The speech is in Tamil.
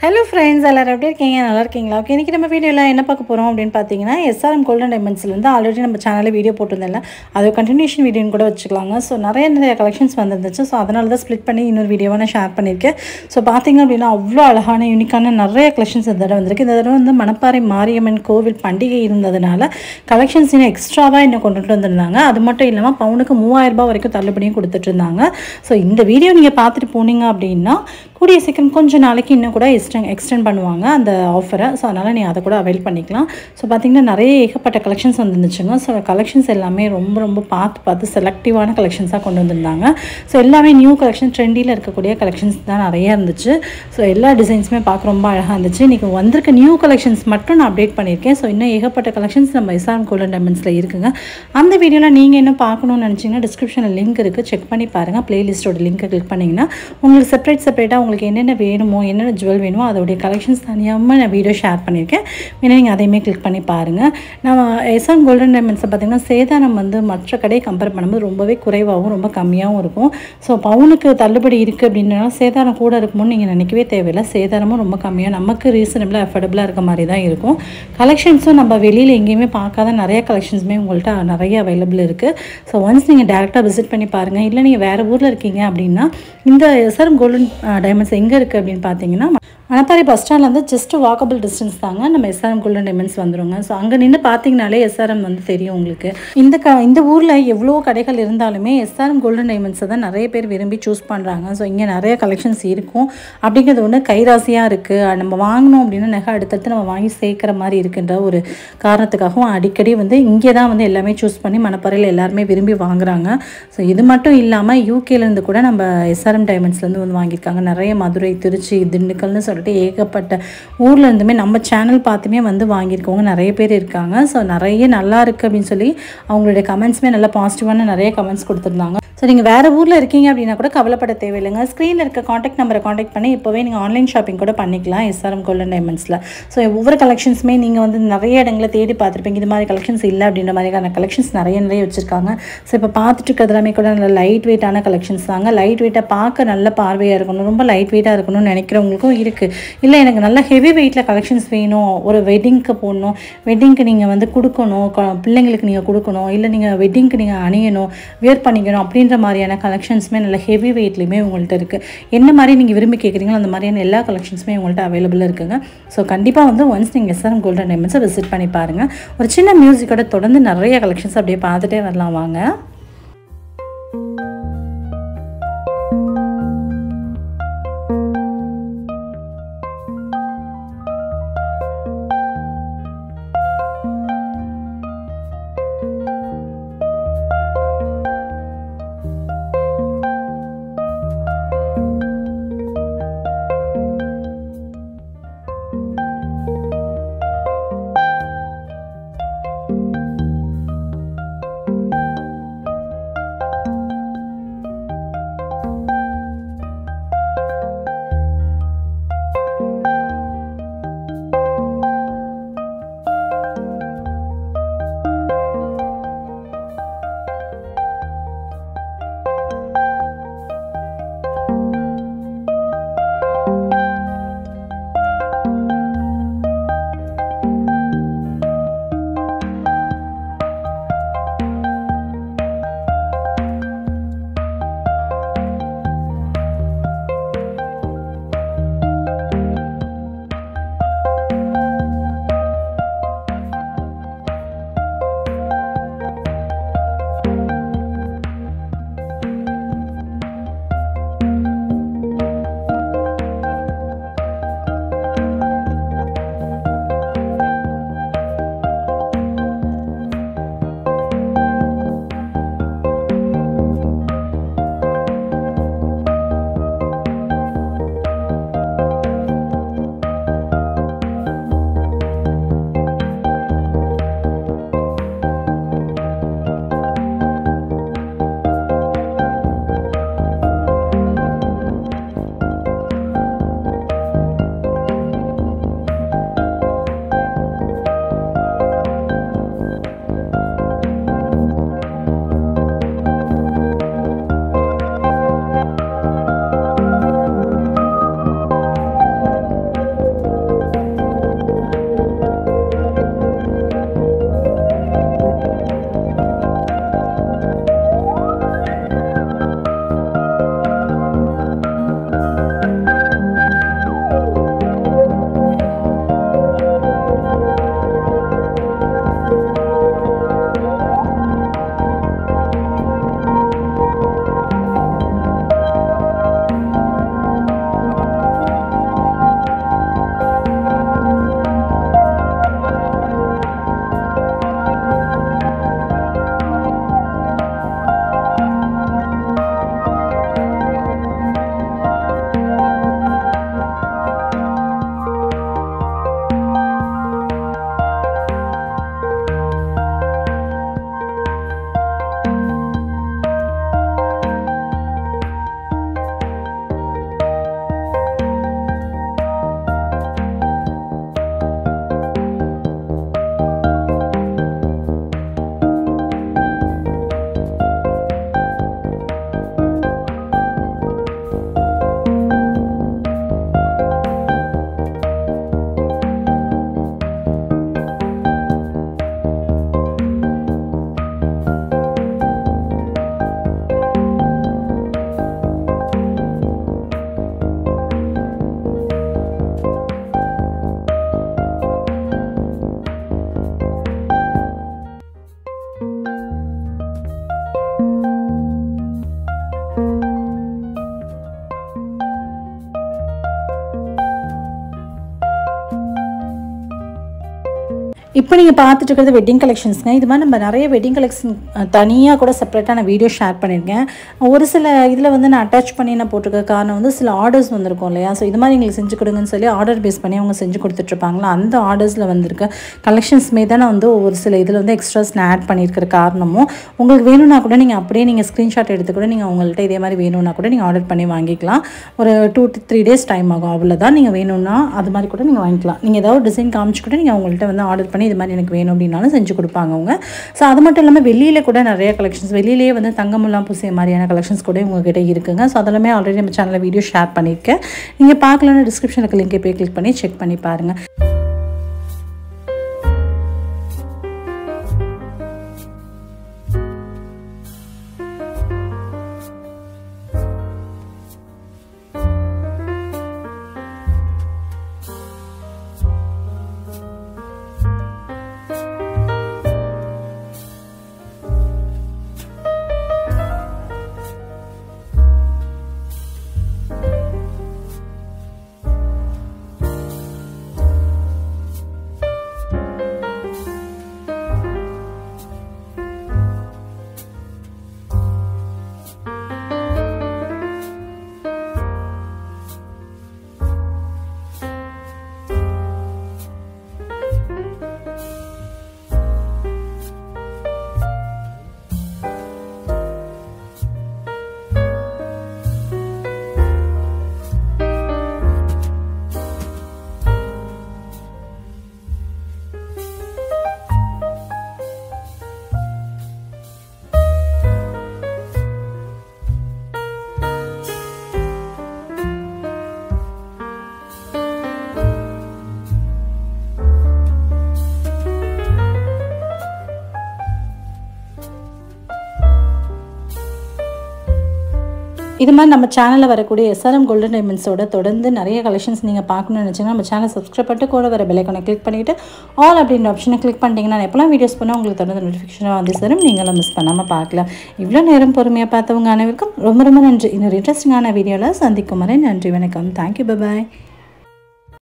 Hello friends, எல்லாரும் எப்படி இருக்கீங்க? நல்லா இருக்கீங்களா? ஓகே, இன்னைக்கு நம்ம வீடியோல என்ன பார்க்க போறோம் அப்படின்னு பார்த்தீங்கன்னா, SRM கோல்டன் டைமண்ட்ஸ்ல இருந்து ஆல்ரெடி நம்ம சேனல்ல வீடியோ போட்டுருந்தேன்ல. அது கன்டினியூஷன் வீடியோன்னு கூட வச்சுக்கலாங்க. ஸோ நிறைய கலெக்ஷன்ஸ் வந்துருந்துச்சு. ஸோ அதனால தான் ஸ்ப்ளிட் பண்ணி இன்னொரு வீடியோவை நான் ஷேர் பண்ணியிருக்கேன். ஸோ பார்த்தீங்க அப்படின்னா அவ்வளோ அழகான யூனிக்கான நிறைய கலெக்ஷன்ஸ் இந்த தடவை வந்திருக்கு. இந்த தடவை வந்து மணப்பாறை மாரியம்மன் கோவில் பண்டிகை இருந்ததுனால கலெக்ஷன்ஸ் இன்னும் எக்ஸ்ட்ராவாக இன்னும் கொண்டுட்டு வந்திருந்தாங்க. அது மட்டும் இல்லாமல் பவுனுக்கு 3000 ரூபாய் வரைக்கும் தள்ளுபடியும் கொடுத்துட்டு இருந்தாங்க. ஸோ இந்த வீடியோ நீங்கள் பார்த்துட்டு போனீங்க அப்படின்னா கூடிய சீக்கிரம் கொஞ்சம் நாளைக்கு இன்னும் கூட எக்ஸ்டெண்ட் பண்ணுவாங்க அந்த ஆஃபரை. ஸோ அதனால் நீங்கள் அதை கூட அவைல் பண்ணிக்கலாம். ஸோ பார்த்திங்கன்னா நிறைய ஏகப்பட்ட கலெக்ஷன்ஸ் வந்துருந்துச்சுங்க. ஸோ கலெக்ஷன்ஸ் எல்லாமே ரொம்ப பார்த்து செலக்டிவான கலெக்ஷன்ஸாக கொண்டு வந்திருந்தாங்க. ஸோ எல்லாமே நியூ கலெக்ஷன் ட்ரெண்டியில் இருக்கக்கூடிய கலெக்ஷன்ஸ் தான் நிறைய இருந்துச்சு. ஸோ எல்லா டிசைன்ஸுமே பார்க்க ரொம்ப அழகாக இருந்துச்சு. இன்றைக்கி வந்திருக்க நியூ கலெக்ஷன்ஸ் மட்டும் நான் அப்டேட் பண்ணியிருக்கேன். ஸோ இன்னும் ஏகப்பட்ட கலெக்ஷன்ஸ் நம்ம SRM கோல்டன் டைமண்ட்ஸில் இருக்குங்க. அந்த வீடியோவில் நீங்கள் என்ன பார்க்கணும்னு நினச்சிங்கன்னா டிஸ்கிரிப்ஷனில் லிங்க் இருக்குது, செக் பண்ணி பாருங்கள். ப்ளேலிஸ்ட்டோட லிங்க்கை கிளிக் பண்ணிங்கன்னா உங்களுக்கு செப்பரேட்டாக உங்களுக்கு என்னென்ன வேணுமோ என்னென்ன ஜுவல் வேணுமோ அதோடைய கலெக்ஷன்ஸ் தனியாக நான் வீடியோ ஷேர் பண்ணியிருக்கேன். வேணா நீங்கள் அதையுமே கிளிக் பண்ணி பாருங்கள். நம்ம SRM கோல்டன் டைமண்ட்ஸை பார்த்திங்கன்னா சேதாரம் வந்து மற்ற கடையை கம்பேர் பண்ணும்போது ரொம்பவே குறைவாகவும் ரொம்ப கம்மியாகவும் இருக்கும். ஸோ பவுனுக்கு தள்ளுபடி இருக்குது அப்படின்னா சேதாரம் கூட இருக்குமோன்னு நீங்கள் நினைக்கவே தேவையில்லை. சேதாரமும் ரொம்ப கம்மியாக நமக்கு ரீசனபிளாக அஃபோர்டபுளாக இருக்க மாதிரி தான் இருக்கும். கலெக்ஷன்ஸும் நம்ம வெளியில் எங்கேயுமே பார்க்காத நிறைய கலெக்ஷன்ஸுமே உங்கள்கிட்ட நிறைய அவைலபிள் இருக்குது. ஸோ ஒன்ஸ் நீங்கள் டேரெக்டாக விசிட் பண்ணி பாருங்கள். இல்லை நீங்கள் வேறு ஊரில் இருக்கீங்க அப்படின்னா இந்த SRM கோல்டன் டைமண்ட்ஸ் எங்கே இருக்குது அப்படின்னு பார்த்தீங்கன்னா மணப்பாறை பஸ் ஸ்டாண்ட்லேருந்து ஜஸ்ட் வாக்கபிள் டிஸ்டன்ஸ் தாங்க நம்ம SRM கோல்டன் டைமண்ட்ஸ் வந்துடுங்க. ஸோ அங்கே நின்று பார்த்தீங்கனாலே SRM வந்து தெரியும் உங்களுக்கு. இந்த ஊரில் எவ்வளோ கடைகள் இருந்தாலுமே SRM கோல்டன் டைமண்ட்ஸை தான் நிறைய பேர் விரும்பி சூஸ் பண்ணுறாங்க. ஸோ இங்கே நிறைய கலெக்ஷன்ஸ் இருக்கும். அப்படிங்கிறது ஒன்று கைராசியாக இருக்குது. நம்ம வாங்கணும் அப்படின்னா நகை அடுத்தடுத்து நம்ம வாங்கி சேர்க்குற மாதிரி இருக்குன்ற ஒரு காரணத்துக்காகவும் அடிக்கடி வந்து இங்கே தான் வந்து எல்லாமே சூஸ் பண்ணி மணப்பாறையில் எல்லாருமே விரும்பி வாங்குறாங்க. ஸோ இது மட்டும் இல்லாமல் யூகேலேருந்து கூட நம்ம SRM டைமண்ட்ஸ்லேருந்து வந்து வாங்கியிருக்காங்க. நிறைய மதுரை, திருச்சி, திண்டுக்கல்னு சொல்லிட்டு ஏகப்பட்ட ஊரில் இருந்துமே நம்ம சேனல் பார்த்துமே வந்து வாங்கியிருக்கவங்க நிறைய பேர் இருக்காங்க. ஸோ நிறைய நல்லா இருக்குது அப்படின்னு சொல்லி அவங்களுடைய கமெண்ட்ஸுமே நல்லா பாசிட்டிவான நிறைய கமெண்ட்ஸ் கொடுத்துருந்தாங்க. ஸோ நீங்கள் வேறு ஊரில் இருக்கீங்க அப்படின்னா கூட கவலைப்பட தேவையில்லைங்க. ஸ்க்ரீனில் இருக்க காண்டாக்ட் நம்பரை காண்டாக்ட் பண்ணி இப்போவே நீங்கள் ஆன்லைன் ஷாப்பிங் கூட பண்ணிக்கலாம் SRM கோல்டன் டைமண்ட்ஸில். ஸோ ஒவ்வொரு கலெக்ஷன்ஸுமே நீங்கள் வந்து நிறைய இடங்களை தேடி பார்த்துருப்பீங்க. இது மாதிரி கலெக்ஷன்ஸ் இல்லை அப்படின்ற மாதிரியான கலெக்ஷன்ஸ் நிறைய வச்சுருக்காங்க. ஸோ இப்போ பார்த்துட்டு இருக்கிறது எல்லாமே கூட நல்ல லைட் வெயிட்டான கலெக்ஷன்ஸ் தாங்க. லைட் வெயிட்டாக பார்க்க நல்ல பார்வையாக இருக்கணும், ரொம்ப லைட் வெயிட்டாக இருக்கணும்னு நினைக்கிறவங்களுக்கும் இருக்குது. இல்லை எனக்கு நல்ல ஹெவி வெயிட்டில் கலெக்ஷன்ஸ் வேணும், ஒரு வெட்டிங்க்கு போடணும், வெட்டிங்க்கு நீங்கள் வந்து கொடுக்கணும், பிள்ளைங்களுக்கு நீங்கள் கொடுக்கணும், இல்லை நீங்கள் வெட்டிங்க்கு நீங்கள் அணியணும், வியர் பண்ணிக்கணும் அப்படின்ற மாதிரியான கலெக்ஷன்ஸுமே நல்ல ஹெவி வெயிட்லேயுமே உங்கள்கிட்ட இருக்குது. என்ன மாதிரி நீங்கள் விரும்பி கேட்குறீங்களோ அந்த மாதிரியான எல்லா கலெக்ஷன்ஸுமே உங்கள்கிட்ட அவைலபிளாக இருக்குங்க. ஸோ கண்டிப்பாக வந்து ஒன்ஸ் நீங்கள் SRM கோல்டன் டைமண்ட்ஸை விசிட் பண்ணி பாருங்கள். ஒரு சின்ன மியூசிக்கோட தொடர்ந்து நிறைய கலெக்ஷன்ஸ் அப்படியே பார்த்துட்டே வரலாம் வாங்க. இப்போ நீங்கள் பார்த்துட்டு இருக்கிறது வெட்டிங் கலெக்ஷன்ஸ்ங்க. இது மாதிரி நம்ம நிறைய வெட்டிங் கலெக்ஷன் தனியாக கூட செப்பரேட்டாக நான் வீடியோ ஷேர் பண்ணியிருக்கேன். ஒரு சில இதில் வந்து நான் அட்டாச் பண்ணி நான் போட்டிருக்க காரணம் வந்து சில ஆர்டர்ஸ் வந்திருக்கும் இல்லையா. ஸோ இது மாதிரி எங்களுக்கு செஞ்சு கொடுங்கன்னு சொல்லி ஆர்டர் பேஸ் பண்ணி அவங்க செஞ்சு கொடுத்துட்ருப்பாங்களா. அந்த ஆர்டர்ஸில் வந்திருக்க கலெக்ஷன்ஸ்மே தான் நான் வந்து ஒரு சில இதில் வந்து எக்ஸ்ட்ராஸ் நான் ஆட் பண்ணியிருக்கிற காரணமும் உங்களுக்கு வேணும்னா கூட நீங்கள் அப்படியே நீங்கள் ஸ்க்ரீன்ஷாட் எடுத்து கூட நீங்கள் உங்கள்கிட்ட இதே மாதிரி வேணும்னா கூட நீங்கள் ஆர்டர் பண்ணி வாங்கிக்கலாம். ஒரு 2 to 3 days டைம் ஆகும், அவ்வளோதான். நீங்கள் வேணும்னா அது மாதிரி கூட நீங்கள் வாங்கிக்கலாம். நீங்கள் ஏதாவது டிசைன் காமிச்சு கூட நீங்கள் அவங்கள்ட்ட வந்து ஆர்டர் பண்ணி இது மாதிரி எனக்கு வேணும் அப்படின்னாலும் செஞ்சு கொடுப்பாங்க அவங்க. ஸோ அது மட்டும் இல்லாமல் வெளியில் கூட நிறைய கலெக்ஷன்ஸ், வெளியிலேயே வந்து தங்கமெல்லாம் பூசிய மாதிரியான கலெக்ஷன்ஸ் கூட உங்ககிட்ட இருக்குங்க. ஸோ அதெல்லாமே ஆல்ரெடி நம்ம சேனலில் வீடியோ ஷேர் பண்ணியிருக்கேன். நீங்கள் பார்க்கலன்னா டிஸ்கிரிப்ஷனுக்கு லிங்கை போய் கிளிக் பண்ணி செக் பண்ணி பாருங்கள். இது மாதிரி நம்ம சேனலில் வரக்கூடிய SRM கோல்டன் டைமண்ட்ஸோட தொடர்ந்து நிறைய கலெக்ஷன்ஸ் நீங்கள் பார்க்கணும்னு நினச்சிங்கன்னா நம்ம சேனல் சப்ஸ்கிரைப் பண்ணிட்டு கூட வர பெல் ஐகானை கிளிக் பண்ணிவிட்டு ஆல் அப்படின்ற ஆப்ஷனை கிளிக் பண்ணிட்டீங்கன்னா நான் எப்போலாம் வீடியோஸ் பண்ணால் உங்களுக்கு தொடர்ந்து நோட்டிஃபிகேஷனாக வந்து சேரும். நீங்களும் மிஸ் பண்ணாமல் பார்க்கலாம். இவ்வளோ நேரம் பொறுமையாக பார்த்தவங்க அனைவருக்கும் ரொம்ப ரொம்ப நன்றி. இன்னொரு இன்ட்ரெஸ்டிங்கான வீடியோவில் சந்திக்கும் வரை நன்றி, வணக்கம். Thank you, bye bye.